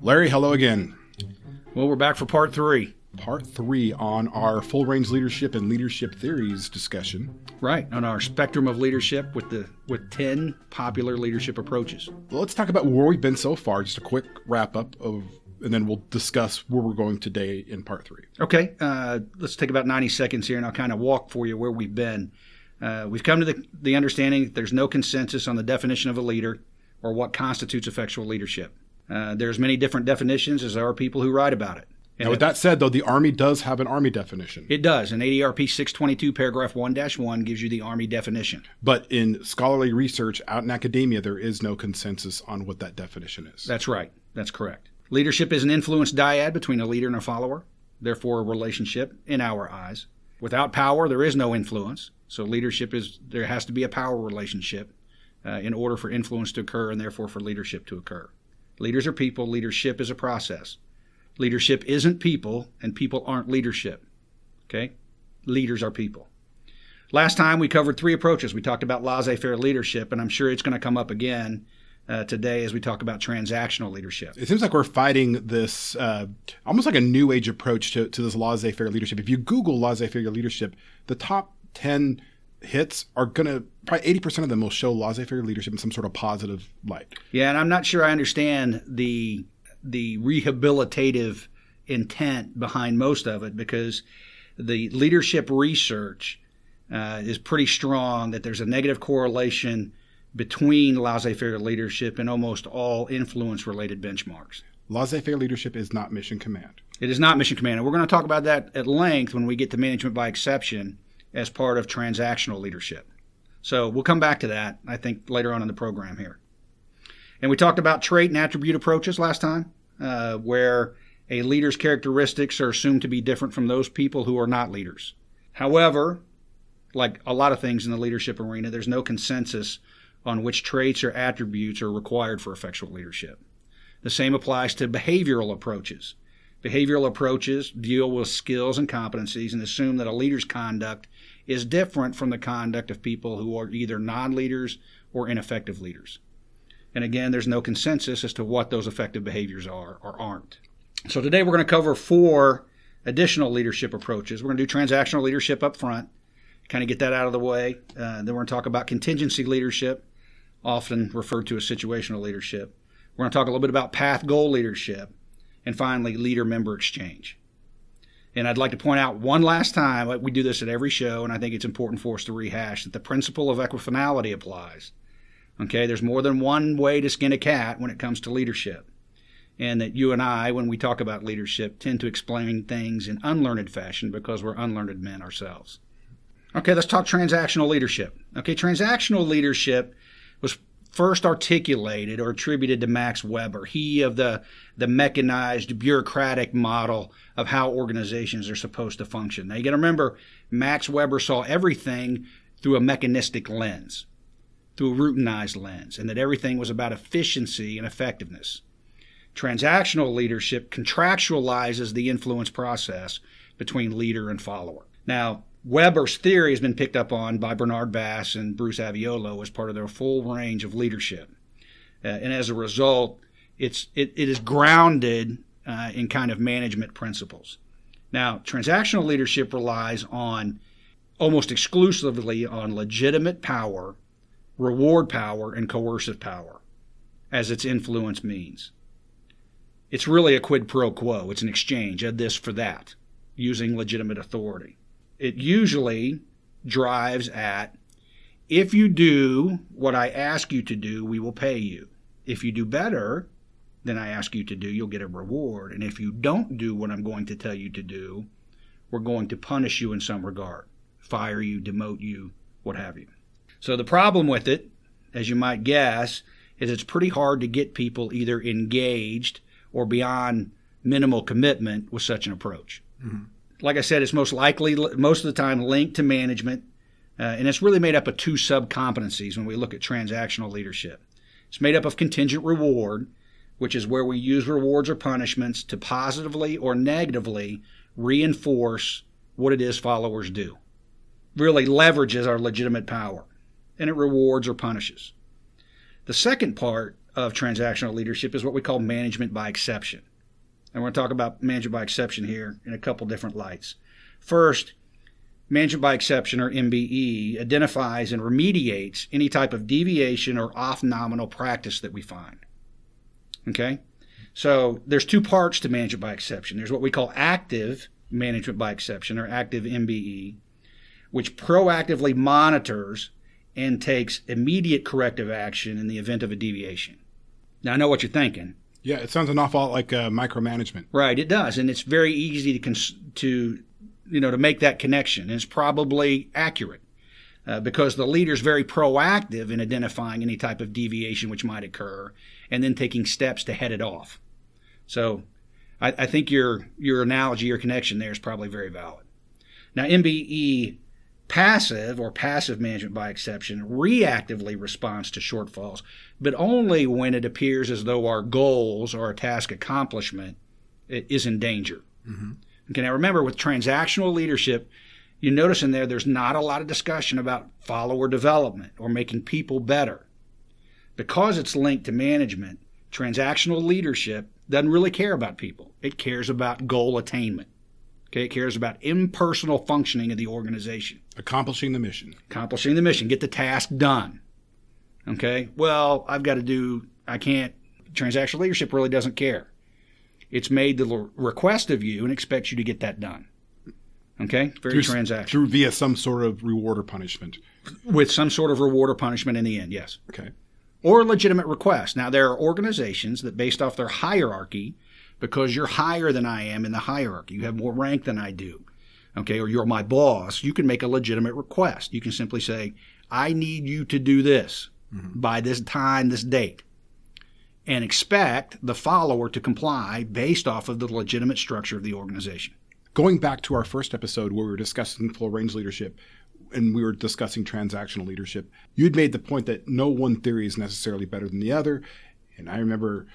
Larry, hello again. Well, we're back for part 3. Part 3 on our full range leadership and leadership theories discussion. Right, on our spectrum of leadership with 10 popular leadership approaches. Well, let's talk about where we've been so far, just a quick wrap up and then we'll discuss where we're going today in part 3. Okay, let's take about 90 seconds here and I'll kind of walk for you where we've been. We've come to the understanding that there's no consensus on the definition of a leader or what constitutes effectual leadership. There's many different definitions as there are people who write about it. Now, with that said, though, the Army does have an Army definition. It does. And ADRP 622 paragraph 1-1 gives you the Army definition. But in scholarly research out in academia, there is no consensus on what that definition is. That's right. That's correct. Leadership is an influence dyad between a leader and a follower, therefore a relationship in our eyes. Without power, there is no influence. So there has to be a power relationship in order for influence to occur and therefore for leadership to occur. Leaders are people. Leadership is a process. Leadership isn't people, and people aren't leadership. Okay? Leaders are people. Last time we covered 3 approaches. We talked about laissez-faire leadership, and I'm sure it's going to come up again today as we talk about transactional leadership. It seems like we're fighting this almost like a new age approach to this laissez-faire leadership. If you Google laissez-faire leadership, the top 10 hits are going to, probably 80% of them will show laissez-faire leadership in some sort of positive light. Yeah, and I'm not sure I understand the rehabilitative intent behind most of it, because the leadership research is pretty strong that there's a negative correlation between laissez-faire leadership and almost all influence-related benchmarks. Laissez-faire leadership is not mission command. It is not mission command. And we're going to talk about that at length when we get to management by exception as part of transactional leadership. So we'll come back to that, I think, later on in the program here. And we talked about trait and attribute approaches last time, where a leader's characteristics are assumed to be different from those people who are not leaders. However, like a lot of things in the leadership arena, there's no consensus on which traits or attributes are required for effectual leadership. The same applies to behavioral approaches. Behavioral approaches deal with skills and competencies and assume that a leader's conduct is different from the conduct of people who are either non-leaders or ineffective leaders. And again, there's no consensus as to what those effective behaviors are or aren't. So today we're going to cover 4 additional leadership approaches. We're going to do transactional leadership up front, kind of get that out of the way. Then we're going to talk about contingency leadership, often referred to as situational leadership. We're going to talk a little bit about path goal leadership. And finally, leader-member exchange. And I'd like to point out one last time, we do this at every show, and I think it's important for us to rehash, that the principle of equifinality applies. Okay, there's more than one way to skin a cat when it comes to leadership. And that you and I, when we talk about leadership, tend to explain things in unlearned fashion because we're unlearned men ourselves. Okay, let's talk transactional leadership. Okay, transactional leadership was first articulated or attributed to Max Weber, he of the mechanized, bureaucratic model of how organizations are supposed to function. Now, you got to remember, Max Weber saw everything through a mechanistic lens, through a routinized lens, and that everything was about efficiency and effectiveness. Transactional leadership contractualizes the influence process between leader and follower. Now, Weber's theory has been picked up on by Bernard Bass and Bruce Avolio as part of their full range of leadership. And as a result, it is grounded in kind of management principles. Now, transactional leadership relies on almost exclusively on legitimate power, reward power, and coercive power as its influence means. It's really a quid pro quo. It's an exchange of this for that, using legitimate authority. It usually drives at, if you do what I ask you to do, we will pay you. If you do better than I ask you to do, you'll get a reward. And if you don't do what I'm going to tell you to do, we're going to punish you in some regard, fire you, demote you, what have you. So the problem with it, as you might guess, is it's pretty hard to get people either engaged or beyond minimal commitment with such an approach. Mm-hmm. Like I said, it's most of the time linked to management, and it's really made up of 2 sub-competencies when we look at transactional leadership. It's made up of contingent reward, which is where we use rewards or punishments to positively or negatively reinforce what it is followers do. Really leverages our legitimate power, and it rewards or punishes. The second part of transactional leadership is what we call management by exception. And we're going to talk about management by exception here in a couple different lights. First, management by exception, or MBE, identifies and remediates any type of deviation or off-nominal practice that we find. Okay? So there's two parts to management by exception. There's what we call active management by exception, or active MBE, which proactively monitors and takes immediate corrective action in the event of a deviation. Now, I know what you're thinking. Yeah, it sounds an awful lot like micromanagement. Right, it does, and it's very easy to make that connection. And it's probably accurate because the leader's very proactive in identifying any type of deviation which might occur, and then taking steps to head it off. So, I think your analogy, your connection there is probably very valid. Now, MBE passive, or passive management by exception, reactively responds to shortfalls, but only when it appears as though our goals or our task accomplishment is in danger. Mm-hmm. Okay, now remember, with transactional leadership, you notice in there's not a lot of discussion about follower development or making people better. Because it's linked to management, transactional leadership doesn't really care about people. It cares about goal attainment. Okay, it cares about impersonal functioning of the organization. Accomplishing the mission. Accomplishing the mission. Get the task done. Okay, well, I can't. Transactional leadership really doesn't care. It's made the request of you and expects you to get that done. Okay, very transactional. Via some sort of reward or punishment. With some sort of reward or punishment in the end, yes. Okay. Or a legitimate request. Now, there are organizations that, based off their hierarchy, because you're higher than I am in the hierarchy, you have more rank than I do, okay, or you're my boss, you can make a legitimate request. You can simply say, I need you to do this by this time, this date, and expect the follower to comply based off of the legitimate structure of the organization. Going back to our first episode where we were discussing full range leadership and we were discussing transactional leadership, you had made the point that no one theory is necessarily better than the other. And I remember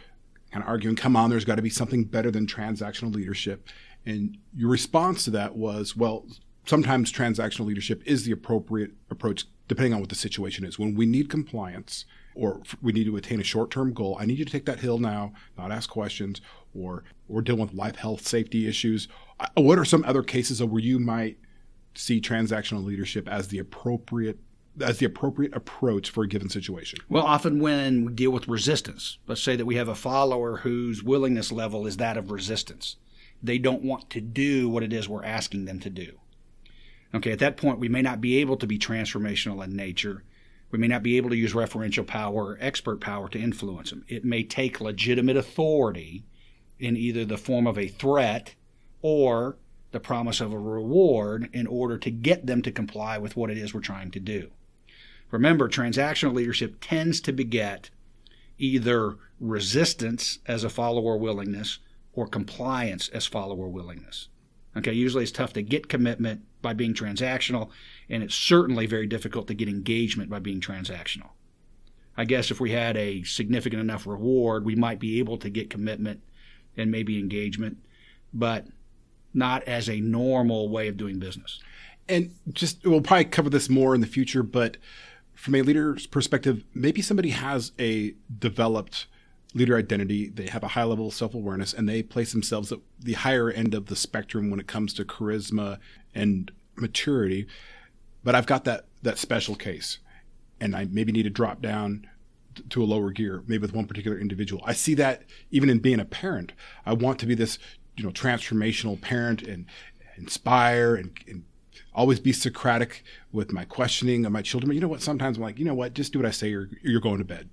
kind of arguing, come on, there's got to be something better than transactional leadership. And your response to that was, well, sometimes transactional leadership is the appropriate approach depending on what the situation is. When we need compliance or we need to attain a short-term goal, I need you to take that hill now, not ask questions, or we're dealing with life, health, safety issues. What are some other cases where you might see transactional leadership as the appropriate approach for a given situation? Well, often when we deal with resistance, let's say that we have a follower whose willingness level is that of resistance. They don't want to do what it is we're asking them to do. Okay, at that point, we may not be able to be transformational in nature. We may not be able to use referential power or expert power to influence them. It may take legitimate authority in either the form of a threat or the promise of a reward in order to get them to comply with what it is we're trying to do. Remember, transactional leadership tends to beget either resistance as a follower willingness or compliance as follower willingness. Okay, usually it's tough to get commitment by being transactional, and it's certainly very difficult to get engagement by being transactional. I guess if we had a significant enough reward, we might be able to get commitment and maybe engagement, but not as a normal way of doing business. And we'll probably cover this more in the future, but from a leader's perspective, maybe somebody has a developed leader identity, they have a high level of self-awareness, and they place themselves at the higher end of the spectrum when it comes to charisma and maturity. But I've got that special case, and I maybe need to drop down to a lower gear, maybe with one particular individual. I see that even in being a parent. I want to be this, transformational parent and inspire and always be Socratic with my questioning of my children. But you know what? Sometimes I'm like, just do what I say or you're going to bed.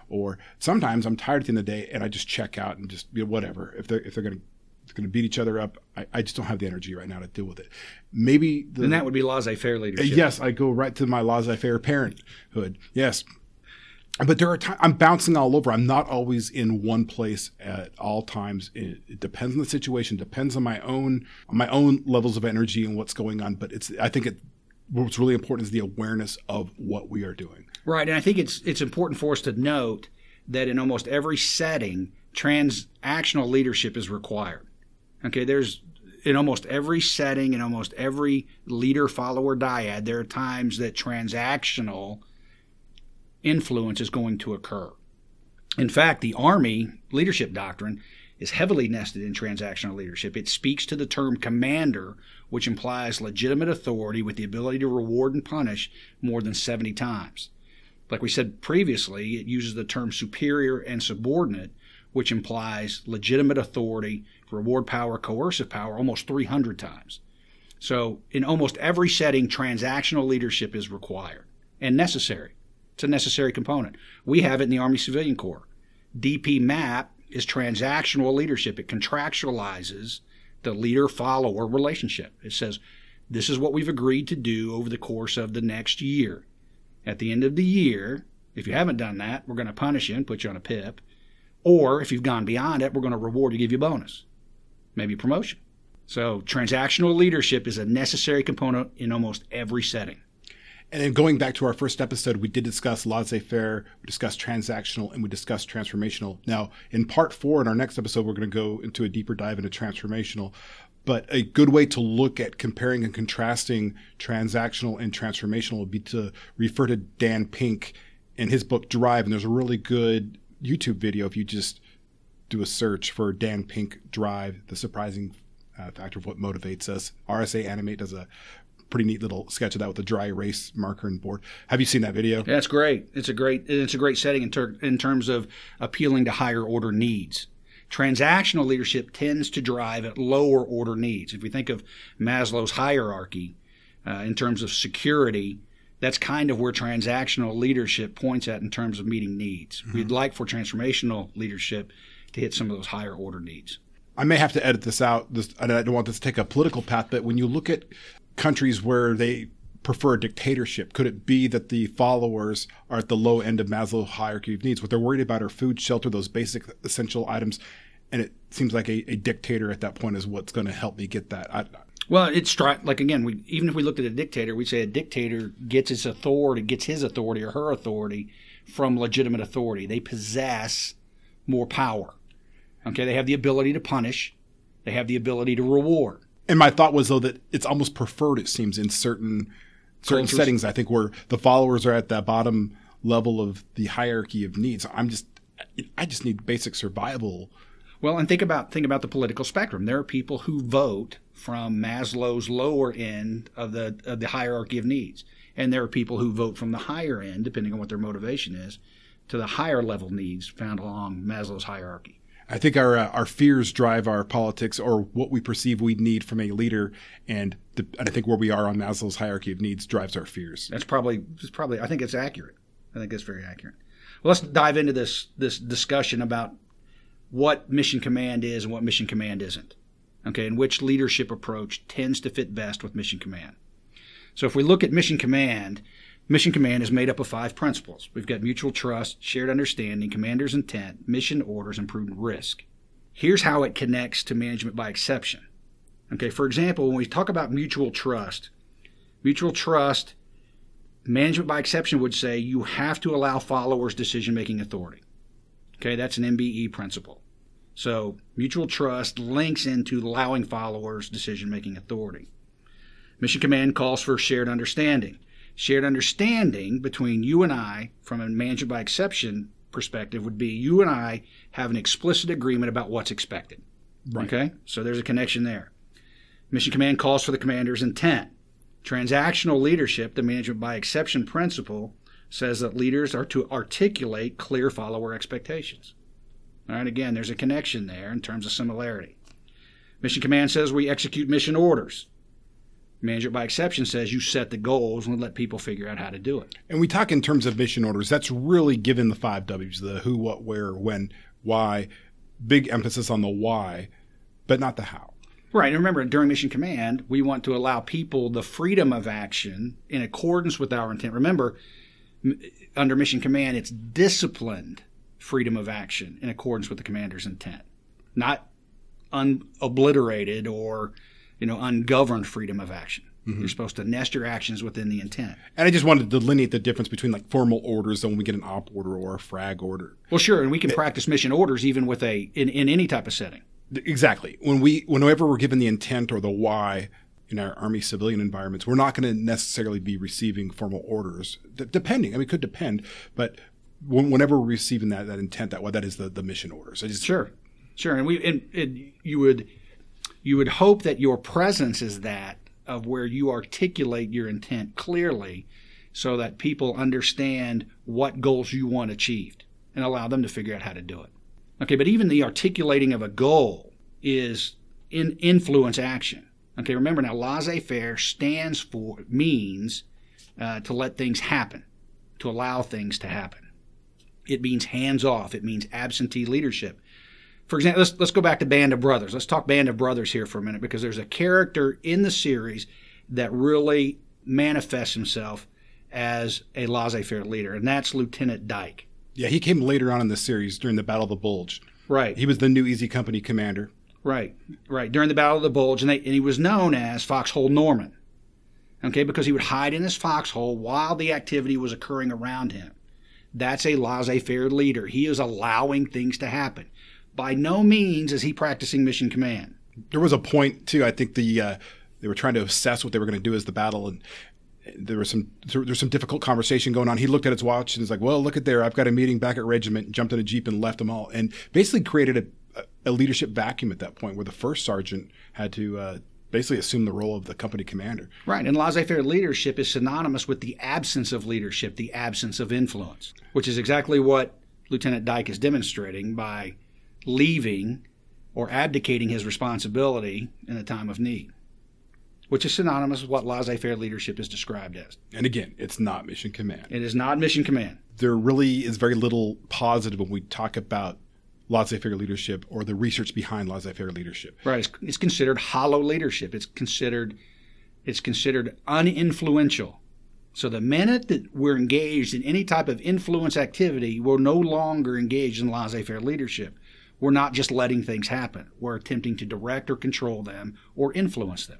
Or sometimes I'm tired at the end of the day and I just check out and just whatever. If they're going to beat each other up, I just don't have the energy right now to deal with it. Maybe and that would be laissez-faire leadership. Yes, I go right to my laissez-faire parenthood. Yes. But there are times I'm bouncing all over. I'm not always in one place at all times. It depends on the situation. Depends on my own levels of energy and what's going on. But I think what's really important is the awareness of what we are doing. Right, and I think it's important for us to note that in almost every setting, transactional leadership is required. Okay, in almost every setting, in almost every leader-follower dyad, there are times that transactional influence is going to occur. In fact, the Army leadership doctrine is heavily nested in transactional leadership. It speaks to the term commander, which implies legitimate authority with the ability to reward and punish more than 70 times. Like we said previously, it uses the term superior and subordinate, which implies legitimate authority, reward power, coercive power, almost 300 times. So in almost every setting, transactional leadership is required and necessary. It's a necessary component. We have it in the Army Civilian Corps. DP MAP is transactional leadership. It contractualizes the leader-follower relationship. It says, this is what we've agreed to do over the course of the next year. At the end of the year, if you haven't done that, we're going to punish you and put you on a PIP. Or if you've gone beyond it, we're going to reward you, give you a bonus, maybe promotion. So transactional leadership is a necessary component in almost every setting. And then going back to our first episode, we did discuss laissez-faire, we discussed transactional, and we discussed transformational. Now, in part 4, in our next episode, we're going to go into a deeper dive into transformational. But a good way to look at comparing and contrasting transactional and transformational would be to refer to Dan Pink in his book Drive. And there's a really good YouTube video if you just do a search for Dan Pink Drive, the surprising factor of what motivates us. RSA Animate does a pretty neat little sketch of that with a dry erase marker and board. Have you seen that video? Yeah, it's great. It's a great setting in terms of appealing to higher order needs. Transactional leadership tends to drive at lower order needs. If we think of Maslow's hierarchy in terms of security, that's kind of where transactional leadership points at in terms of meeting needs. Mm-hmm. We'd like for transformational leadership to hit some of those higher order needs. I may have to edit this out. I don't want this to take a political path, but when you look at countries where they prefer a dictatorship, could it be that the followers are at the low end of Maslow's hierarchy of needs? What they're worried about are food, shelter, those basic essential items. And it seems like a dictator at that point is what's going to help me get that. Well, it's like, again, even if we looked at a dictator, we'd say a dictator gets his authority or her authority from legitimate authority. They possess more power. Okay, they have the ability to punish. They have the ability to reward. And my thought was, though, that it's almost preferred, it seems, in certain settings, I think, where the followers are at that bottom level of the hierarchy of needs. I just need basic survival. Well, and think about the political spectrum. There are people who vote from Maslow's lower end of the hierarchy of needs. And there are people who vote from the higher end, depending on what their motivation is, to the higher level needs found along Maslow's hierarchy. I think our fears drive our politics, or what we perceive we need from a leader, and I think where we are on Maslow's hierarchy of needs drives our fears. That's probably. I think it's accurate. I think it's very accurate. Well, let's dive into this discussion about what mission command is and what mission command isn't. Okay, and which leadership approach tends to fit best with mission command. So if we look at mission command is made up of 5 principles. We've got mutual trust, shared understanding, commander's intent, mission orders, and prudent risk. Here's how it connects to management by exception. Okay, for example, when we talk about mutual trust, management by exception would say you have to allow followers decision-making authority. Okay, that's an MBE principle. So mutual trust links into allowing followers decision-making authority. Mission command calls for shared understanding. Shared understanding between you and I, from a management by exception perspective, would be you and I have an explicit agreement about what's expected. Right. Okay? So there's a connection there. Mission command calls for the commander's intent. Transactional leadership, the management by exception principle, says that leaders are to articulate clear follower expectations. All right, again, there's a connection there in terms of similarity. Mission command says we execute mission orders. Management by exception says you set the goals and let people figure out how to do it. And we talk in terms of mission orders. That's really given the 5 W's, the who, what, where, when, why. Big emphasis on the why, but not the how. Right. And remember, during mission command, we want to allow people the freedom of action in accordance with our intent. Remember, under mission command, it's disciplined freedom of action in accordance with the commander's intent, not unobliterated or ungoverned freedom of action. Mm-hmm. You're supposed to nest your actions within the intent. And I just wanted to delineate the difference between like formal orders and when we get an op order or a frag order. Well, sure, and we can practice mission orders even with in any type of setting. Exactly. Whenever we're given the intent or the why in our Army civilian environments, we're not going to necessarily be receiving formal orders. Depending, it could depend, but whenever we're receiving that intent, that is the mission order. So sure. And you would hope that your presence is that of where you articulate your intent clearly so that people understand what goals you want achieved and allow them to figure out how to do it. Okay, but even the articulating of a goal is in influence action. Okay, remember now, laissez-faire means to let things happen, to allow things to happen. It means hands-off. It means absentee leadership. For example, let's go back to Band of Brothers. Let's talk Band of Brothers here for a minute, because there's a character in the series that really manifests himself as a laissez-faire leader, and that's Lieutenant Dyke. Yeah, he came later on in the series during the Battle of the Bulge. Right. He was the new Easy Company commander. Right. During the Battle of the Bulge, and he was known as Foxhole Norman, okay, because he would hide in his foxhole while the activity was occurring around him. That's a laissez-faire leader. He is allowing things to happen. By no means is he practicing mission command. There was a point, too, I think they were trying to assess what they were going to do as the battle, and there's some difficult conversation going on. He looked at his watch and was like, well, look at there. I've got a meeting back at regiment, jumped in a Jeep and left them all, and basically created a leadership vacuum at that point where the first sergeant had to basically assume the role of the company commander. Right, and laissez-faire leadership is synonymous with the absence of leadership, the absence of influence, which is exactly what Lieutenant Dyke is demonstrating by leaving or abdicating his responsibility in a time of need, which is synonymous with what laissez-faire leadership is described as. And again, it's not mission command. It is not mission command. There really is very little positive when we talk about laissez-faire leadership or the research behind laissez-faire leadership. Right. It's considered hollow leadership. It's considered uninfluential. So the minute that we're engaged in any type of influence activity, we're no longer engaged in laissez-faire leadership. We're not just letting things happen. We're attempting to direct or control them or influence them.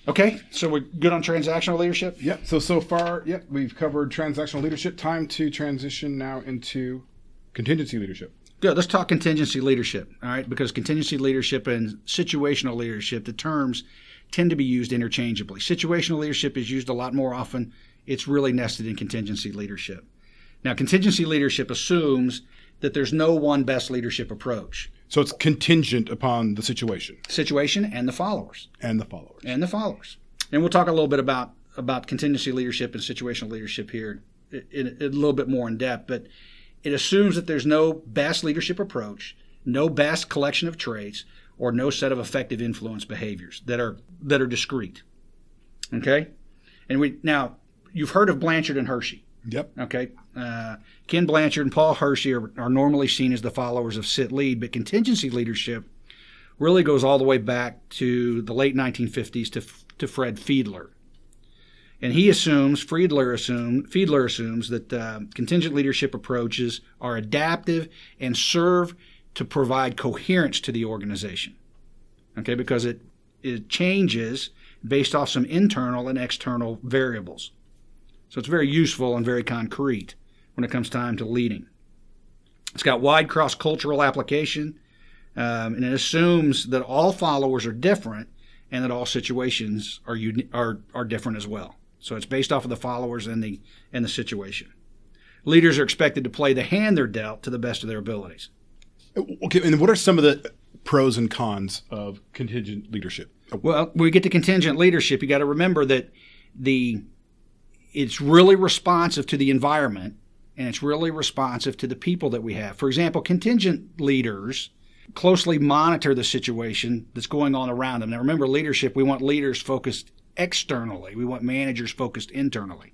Okay, so we're good on transactional leadership? Yep. So far, we've covered transactional leadership. Time to transition now into contingency leadership. Good. Let's talk contingency leadership, all right? Because contingency leadership and situational leadership, the terms tend to be used interchangeably. Situational leadership is used a lot more often. It's really nested in contingency leadership. Now, contingency leadership assumes that there's no one best leadership approach. So it's contingent upon the situation. Situation and the followers. And the followers. And the followers. And we'll talk a little bit about contingency leadership and situational leadership here in a little bit more in depth, but it assumes that there's no best leadership approach, no best collection of traits, or no set of effective influence behaviors that are discrete. Okay? And now you've heard of Blanchard and Hershey. Yep. Okay. Ken Blanchard and Paul Hershey are normally seen as the followers of Sit Lead, but contingency leadership really goes all the way back to the late 1950s to Fred Fiedler. And Fiedler assumes that contingent leadership approaches are adaptive and serve to provide coherence to the organization. Okay, because it changes based off some internal and external variables. So it's very useful and very concrete when it comes time to leading. It's got wide cross-cultural application, and it assumes that all followers are different and that all situations are different as well. So it's based off of the followers and the situation. Leaders are expected to play the hand they're dealt to the best of their abilities. Okay, and what are some of the pros and cons of contingent leadership? Well, when we get to contingent leadership, you got to remember that it's really responsive to the environment, and it's really responsive to the people that we have. For example, contingent leaders closely monitor the situation that's going on around them. Now, remember, leadership, we want leaders focused externally. We want managers focused internally.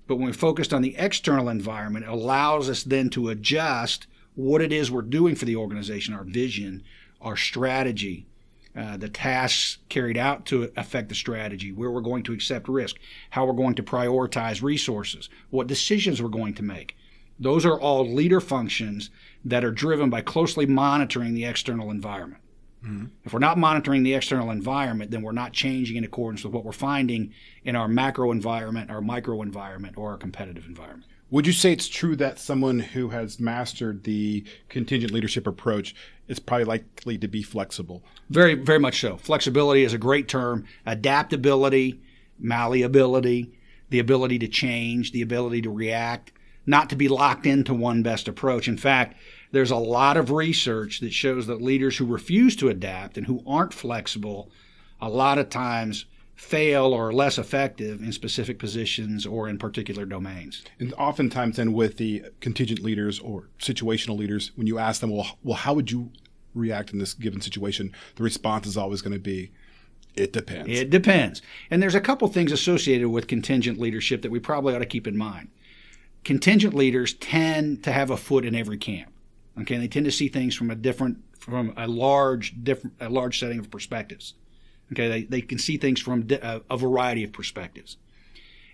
But when we're focused on the external environment, it allows us then to adjust what it is we're doing for the organization, our vision, our strategy, the tasks carried out to affect the strategy, where we're going to accept risk, how we're going to prioritize resources, what decisions we're going to make. Those are all leader functions that are driven by closely monitoring the external environment. Mm-hmm. If we're not monitoring the external environment, then we're not changing in accordance with what we're finding in our macro environment, our micro environment, or our competitive environment. Would you say it's true that someone who has mastered the contingent leadership approach is probably likely to be flexible? Very, very much so. Flexibility is a great term. Adaptability, malleability, the ability to change, the ability to react, not to be locked into one best approach. In fact, there's a lot of research that shows that leaders who refuse to adapt and who aren't flexible a lot of times fail or are less effective in specific positions or in particular domains. And oftentimes then with the contingent leaders or situational leaders, when you ask them, well, how would you react in this given situation? The response is always going to be, it depends. It depends. And there's a couple things associated with contingent leadership that we probably ought to keep in mind. Contingent leaders tend to have a foot in every camp. Okay, and they tend to see things from a large setting of perspectives. Okay, they can see things from a variety of perspectives.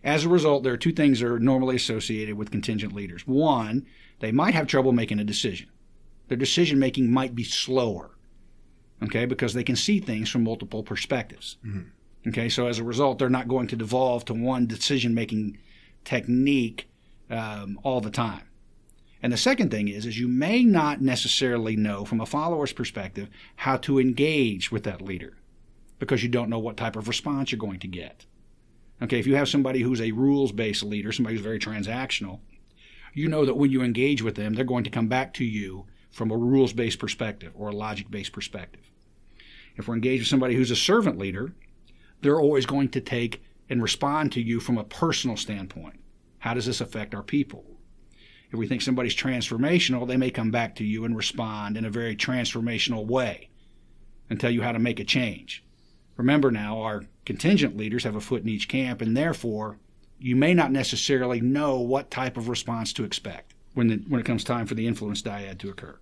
As a result, there are two things that are normally associated with contingent leaders. One, they might have trouble making a decision. Their decision making might be slower, okay, because they can see things from multiple perspectives. Mm-hmm. Okay, so as a result, they're not going to devolve to one decision making technique all the time. And the second thing is you may not necessarily know from a follower's perspective how to engage with that leader, because you don't know what type of response you're going to get. Okay, if you have somebody who's a rules-based leader, somebody who's very transactional, you know that when you engage with them, they're going to come back to you from a rules-based perspective or a logic-based perspective. If we're engaged with somebody who's a servant leader, they're always going to take and respond to you from a personal standpoint. How does this affect our people? If we think somebody's transformational, they may come back to you and respond in a very transformational way and tell you how to make a change. Remember now, our contingent leaders have a foot in each camp, and therefore you may not necessarily know what type of response to expect when it comes time for the influence dyad to occur.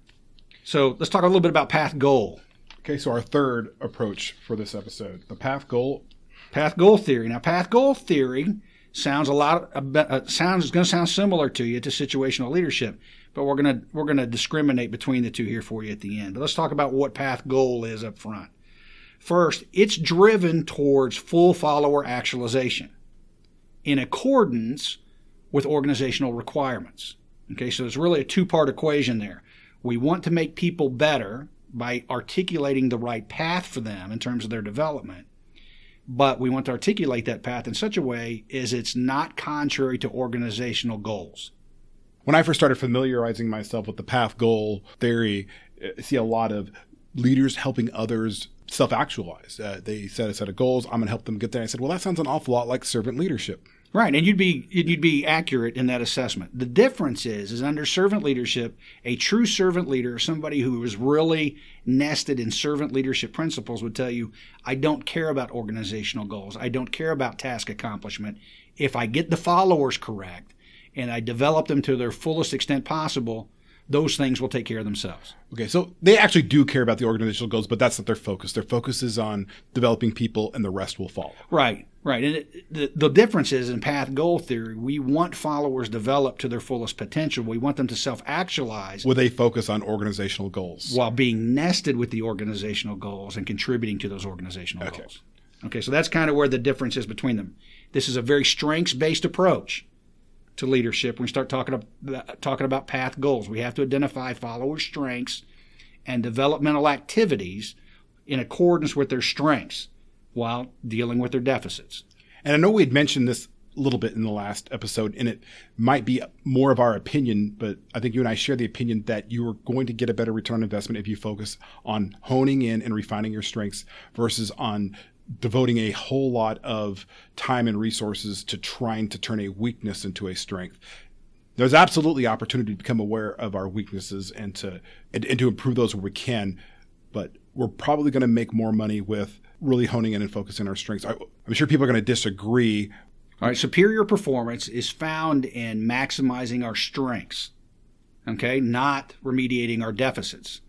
So let's talk a little bit about path goal. Okay, so our third approach for this episode, the path goal. Path goal theory. Now, path goal theory sounds going to sound similar to situational leadership, but we're going to discriminate between the two here for you at the end. But let's talk about what path goal is up front. First, it's driven towards full follower actualization in accordance with organizational requirements. Okay, so it's really a two-part equation there. We want to make people better by articulating the right path for them in terms of their development, but we want to articulate that path in such a way as it's not contrary to organizational goals. When I first started familiarizing myself with the path goal theory, I see a lot of leaders helping others self-actualize. They set a set of goals. I'm going to help them get there. I said, well, that sounds an awful lot like servant leadership. Right, and you'd be accurate in that assessment. The difference is under servant leadership, a true servant leader, somebody who is really nested in servant leadership principles, would tell you, I don't care about organizational goals. I don't care about task accomplishment. If I get the followers correct and I develop them to their fullest extent possible, those things will take care of themselves. Okay, so they actually do care about the organizational goals, but that's not their focus. Their focus is on developing people, and the rest will follow. Right. And the difference is in path goal theory, we want followers developed to their fullest potential. We want them to self-actualize. With a focus on organizational goals. While being nested with the organizational goals and contributing to those organizational goals. Okay, so that's kind of where the difference is between them. This is a very strengths-based approach to leadership. When we start talking about path goals, we have to identify followers' strengths and developmental activities in accordance with their strengths while dealing with their deficits. And I know we had mentioned this a little bit in the last episode, and it might be more of our opinion, but I think you and I share the opinion that you are going to get a better return on investment if you focus on honing in and refining your strengths versus on devoting a whole lot of time and resources to trying to turn a weakness into a strength. There's absolutely opportunity to become aware of our weaknesses and to improve those where we can, but we're probably going to make more money with really honing in and focusing on our strengths. I'm sure people are going to disagree. All right, superior performance is found in maximizing our strengths, okay, not remediating our deficits.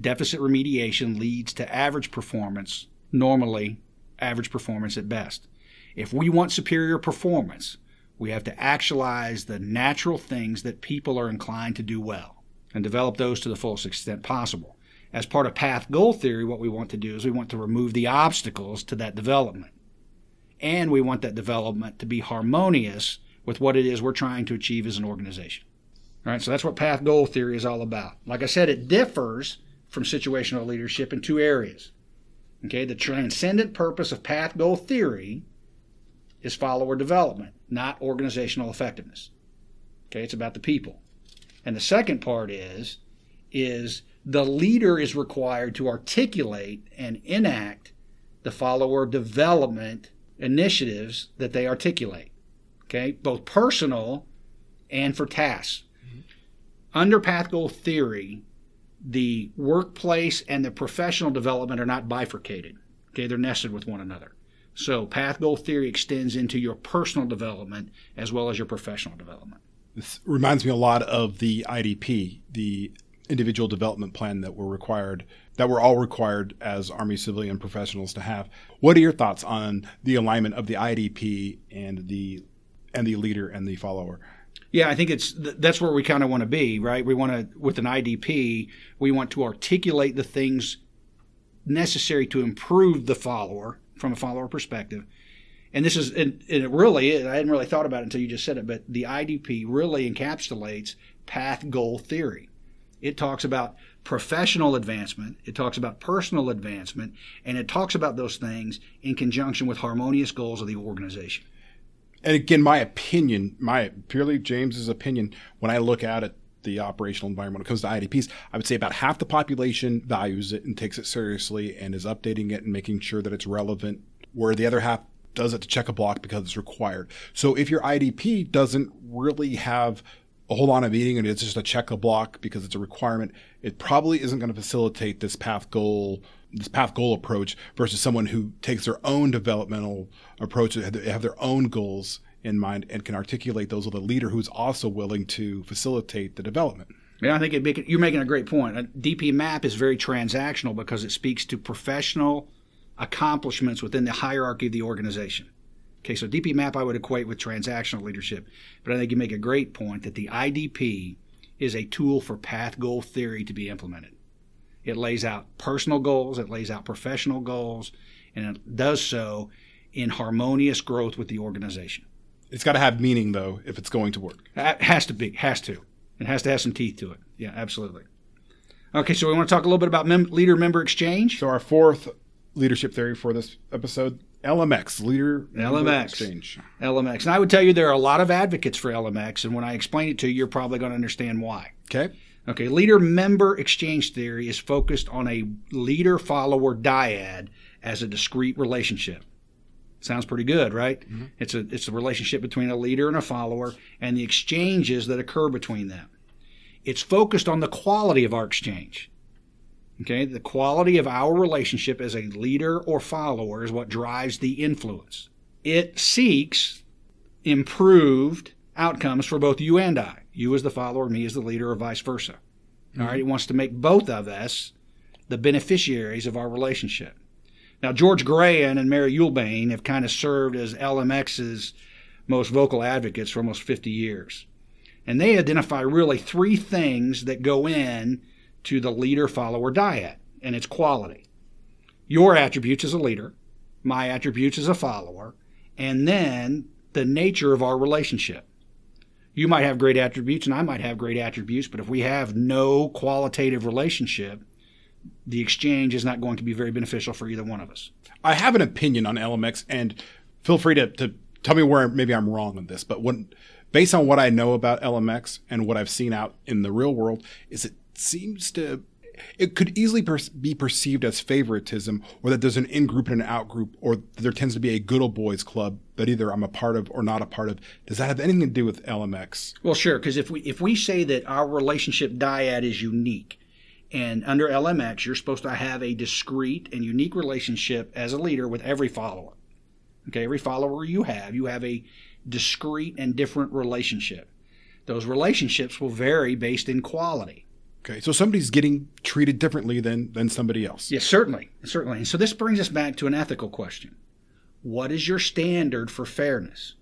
Deficit remediation leads to average performance, normally average performance at best. If we want superior performance, we have to actualize the natural things that people are inclined to do well and develop those to the fullest extent possible. As part of path goal theory, what we want to do is we want to remove the obstacles to that development. And we want that development to be harmonious with what it is we're trying to achieve as an organization. All right, so that's what path goal theory is all about. Like I said, it differs from situational leadership in two areas. Okay, the transcendent purpose of path goal theory is follower development, not organizational effectiveness. Okay, it's about the people. And the second part is the leader is required to articulate and enact the follower development initiatives that they articulate. Okay, both personal and for tasks. Mm-hmm. Under path goal theory, the workplace and the professional development are not bifurcated. Okay, they're nested with one another. So path goal theory extends into your personal development as well as your professional development. This reminds me a lot of the IDP, the individual development plan that we're all required as Army civilian professionals to have. What are your thoughts on the alignment of the IDP and the leader and the follower? Yeah, I think that's where we kind of want to be, right? We want to, with an IDP, we want to articulate the things necessary to improve the follower from a follower perspective. And this is, and it really is, I hadn't really thought about it until you just said it, but the IDP really encapsulates path goal theory. It talks about professional advancement, it talks about personal advancement, and it talks about those things in conjunction with harmonious goals of the organization. And again, my opinion, purely James's opinion, when I look at the operational environment when it comes to IDPs, I would say about half the population values it and takes it seriously and is updating it and making sure that it's relevant, where the other half does it to check a block because it's required. So if your IDP doesn't really have a whole lot of meaning and it's just a check a block because it's a requirement, it probably isn't going to facilitate this path goal approach versus someone who takes their own developmental approach, they have their own goals in mind and can articulate those with a leader who's also willing to facilitate the development. Yeah, I think you're making a great point. A DP map is very transactional because it speaks to professional accomplishments within the hierarchy of the organization. Okay, so DP map I would equate with transactional leadership, but I think you make a great point that the IDP is a tool for path goal theory to be implemented. It lays out personal goals, it lays out professional goals, and it does so in harmonious growth with the organization. It's got to have meaning, though, if it's going to work. It has to. It has to have some teeth to it. Yeah, absolutely. Okay, so we want to talk a little bit about leader-member exchange. So our fourth leadership theory for this episode, LMX, leader-member exchange. LMX. And I would tell you there are a lot of advocates for LMX, and when I explain it to you, you're probably going to understand why. Okay, leader-member exchange theory is focused on a leader-follower dyad as a discrete relationship. Sounds pretty good, right? Mm-hmm. It's a relationship between a leader and a follower and the exchanges that occur between them. It's focused on the quality of our exchange. Okay, the quality of our relationship as a leader or follower is what drives the influence. It seeks improved outcomes for both you and I. You as the follower, me as the leader, or vice versa. Mm-hmm. All right, it wants to make both of us the beneficiaries of our relationship. Now, George Graham and Mary Ulbane have kind of served as LMX's most vocal advocates for almost 50 years. And they identify really three things that go in to the leader-follower dyad, and it's quality. Your attributes as a leader, my attributes as a follower, and then the nature of our relationship. You might have great attributes, and I might have great attributes, but if we have no qualitative relationship, the exchange is not going to be very beneficial for either one of us. I have an opinion on LMX, and feel free to tell me where maybe I'm wrong on this, but based on what I know about LMX and what I've seen out in the real world, is it could easily be perceived as favoritism, or that there's an in-group and an out-group, or there tends to be a good old boys club that either I'm a part of or not a part of. Does that have anything to do with LMX? Well, sure, because if we say that our relationship dyad is unique, and under LMX, you're supposed to have a discrete and unique relationship as a leader with every follower. Okay, every follower you have a discrete and different relationship. Those relationships will vary based in quality. Okay, so somebody's getting treated differently than somebody else. Yes, certainly. And so this brings us back to an ethical question. What is your standard for fairness?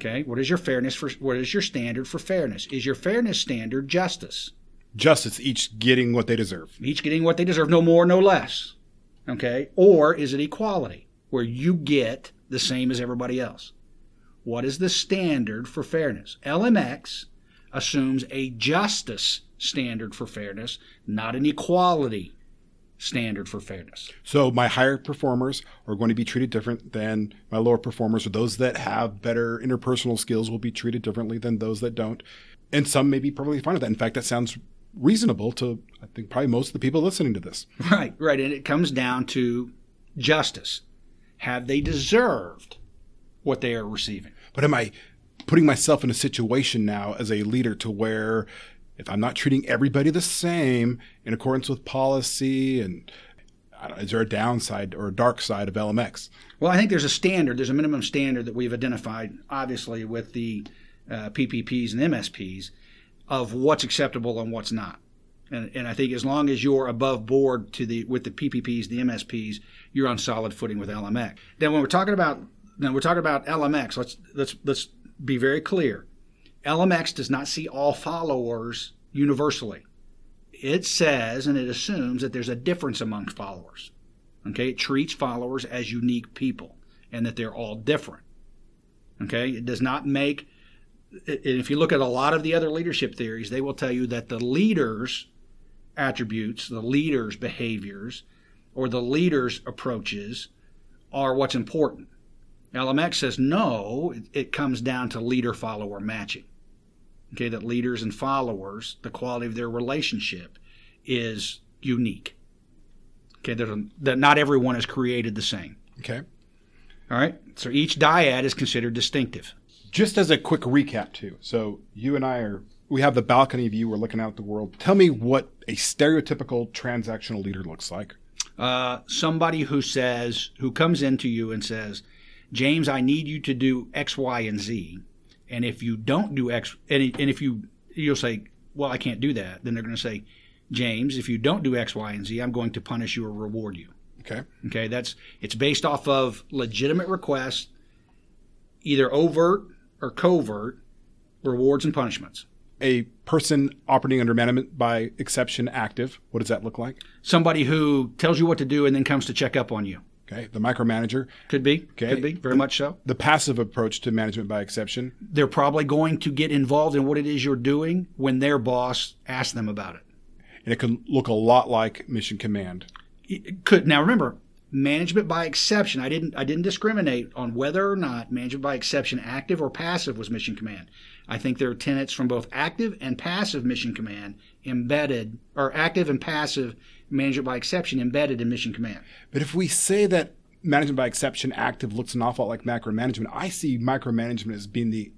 Okay, what is your standard for fairness? Is your fairness standard justice? Justice, each getting what they deserve. Each getting what they deserve, no more, no less. Okay? Or is it equality, where you get the same as everybody else? What is the standard for fairness? LMX assumes a justice standard for fairness, not an equality standard for fairness. So my higher performers are going to be treated different than my lower performers, or those that have better interpersonal skills will be treated differently than those that don't. And some may be perfectly fine with that. In fact, that sounds reasonable to, I think, probably most of the people listening to this. Right. And it comes down to justice. Have they deserved what they are receiving? But am I putting myself in a situation now as a leader to where if I'm not treating everybody the same in accordance with policy, and is there a downside or a dark side of LMX? Well, I think there's a standard. There's a minimum standard that we've identified, obviously, with the PPPs and MSPs of what's acceptable and what's not. And I think as long as you're above board with the PPPs, the MSPs, you're on solid footing with LMX. Then when we're talking about LMX, let's be very clear. LMX does not see all followers universally. It says and it assumes that there's a difference among followers. Okay, it treats followers as unique people and that they're all different. Okay, it does not make. If you look at a lot of the other leadership theories, they will tell you that the leader's attributes, the leader's behaviors, or the leader's approaches are what's important. LMX says no, it comes down to leader-follower matching. Okay, that leaders and followers, the quality of their relationship is unique. Okay, that not everyone is created the same. Okay. All right, so each dyad is considered distinctive. Just as a quick recap, too. So you and I we have the balcony view. We're looking out at the world. Tell me what a stereotypical transactional leader looks like. Somebody who comes into you and says, James, I need you to do X, Y, and Z. And if you don't do X, and if you'll say, well, I can't do that, then they're going to say, James, if you don't do X, Y, and Z, I'm going to punish you or reward you. Okay. Okay, it's based off of legitimate requests, either overt or covert, rewards and punishments. A person operating under management by exception active, what does that look like? Somebody who tells you what to do and then comes to check up on you. Okay, the micromanager. Could be. Okay. Could be. Very much so. The passive approach to management by exception. They're probably going to get involved in what it is you're doing when their boss asks them about it. And it can look a lot like mission command. It could. Now remember, management by exception. I didn't discriminate on whether or not management by exception, active or passive, was mission command. I think there are tenets from both active and passive mission command embedded, or active and passive management by exception embedded in mission command. But if we say that management by exception active looks an awful lot like macromanagement, I see micromanagement as being the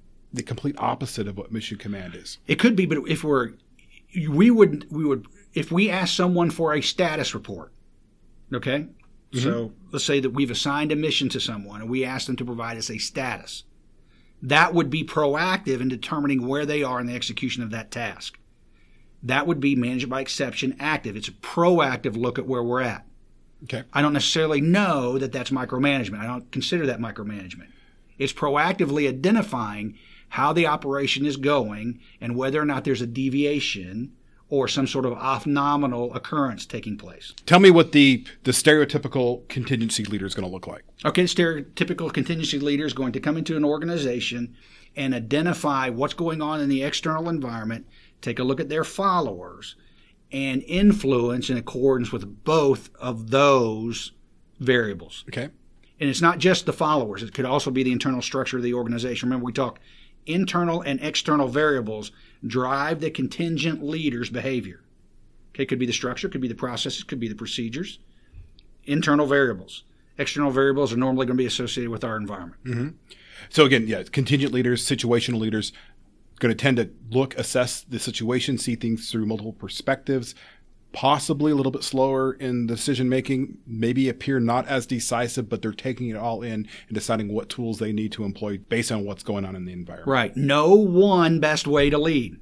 complete opposite of what mission command is. It could be, but if we would if we ask someone for a status report, okay? Mm-hmm. So let's say that we've assigned a mission to someone and we ask them to provide us a status. That would be proactive in determining where they are in the execution of that task. That would be management by exception active. It's a proactive look at where we're at. Okay. I don't necessarily know that that's micromanagement. I don't consider that micromanagement. It's proactively identifying how the operation is going and whether or not there's a deviation or some sort of off-nominal occurrence taking place. Tell me what the stereotypical contingency leader is going to look like. Okay, the stereotypical contingency leader is going to come into an organization and identify what's going on in the external environment, take a look at their followers, and influence in accordance with both of those variables. Okay. And it's not just the followers. It could also be the internal structure of the organization. Remember, we talk internal and external variables drive the contingent leader's behavior. Okay, it could be the structure, could be the processes, could be the procedures. Internal variables. External variables are normally going to be associated with our environment. Mm-hmm. So again, contingent leaders, situational leaders, going to tend to assess the situation, see things through multiple perspectives, possibly a little bit slower in decision making, maybe appear not as decisive, but they're taking it all in and deciding what tools they need to employ based on what's going on in the environment. Right. No one best way to lead.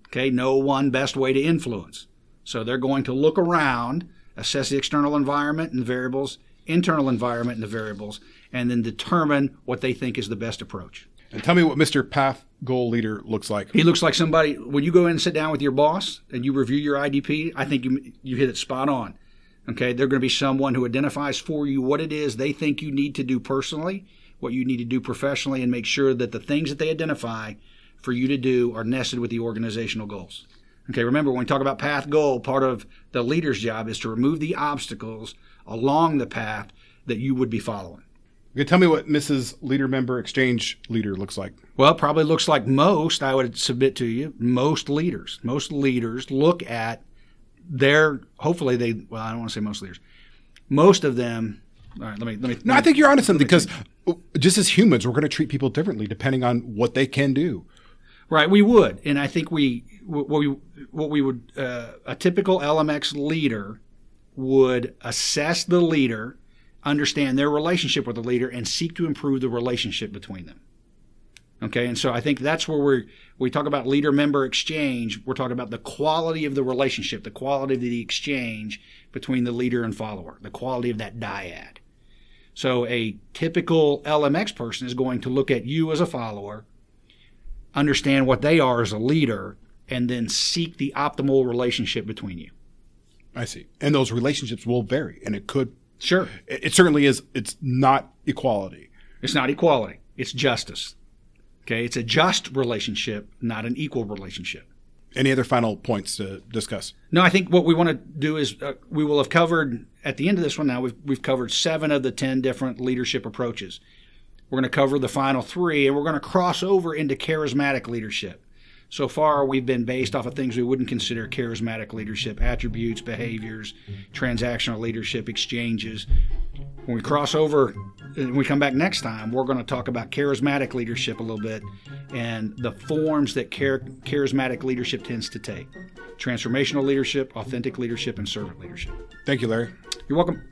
Okay. No one best way to influence. So they're going to look around, assess the external environment and the variables, internal environment and the variables, and then determine what they think is the best approach. And tell me what Mr. Path Goal Leader looks like. He looks like somebody, when you go in and sit down with your boss and you review your IDP, I think you hit it spot on. Okay, they're going to be someone who identifies for you what it is they think you need to do personally, what you need to do professionally, and make sure that the things that they identify for you to do are nested with the organizational goals. Okay, remember when we talk about path goal, part of the leader's job is to remove the obstacles along the path that you would be following. Okay, tell me what Mrs. Leader Member Exchange Leader looks like. Well, it probably looks like most, I would submit to you, most leaders. Most leaders look at their, hopefully they, well, I don't want to say most leaders. Most of them, all right, let me. No, I think you're onto something because just as humans, we're going to treat people differently depending on what they can do. Right, we would. And I think what we would, a typical LMX leader would assess the leader, understand their relationship with the leader, and seek to improve the relationship between them. Okay, and so I think that's where we talk about leader-member exchange. We're talking about the quality of the relationship, the quality of the exchange between the leader and follower, the quality of that dyad. So a typical LMX person is going to look at you as a follower, understand what they are as a leader, and then seek the optimal relationship between you. I see. And those relationships will vary, and it could. Sure. It certainly is. It's not equality. It's not equality. It's justice. Okay, it's a just relationship, not an equal relationship. Any other final points to discuss? No, I think what we want to do is we will have covered, at the end of this one now, we've covered 7 of the 10 different leadership approaches. We're going to cover the final 3, and we're going to cross over into charismatic leadership. So far, we've been based off of things we wouldn't consider charismatic leadership, attributes, behaviors, transactional leadership, exchanges. When we cross over and we come back next time, we're going to talk about charismatic leadership a little bit and the forms that charismatic leadership tends to take. Transformational leadership, authentic leadership, and servant leadership. Thank you, Larry. You're welcome.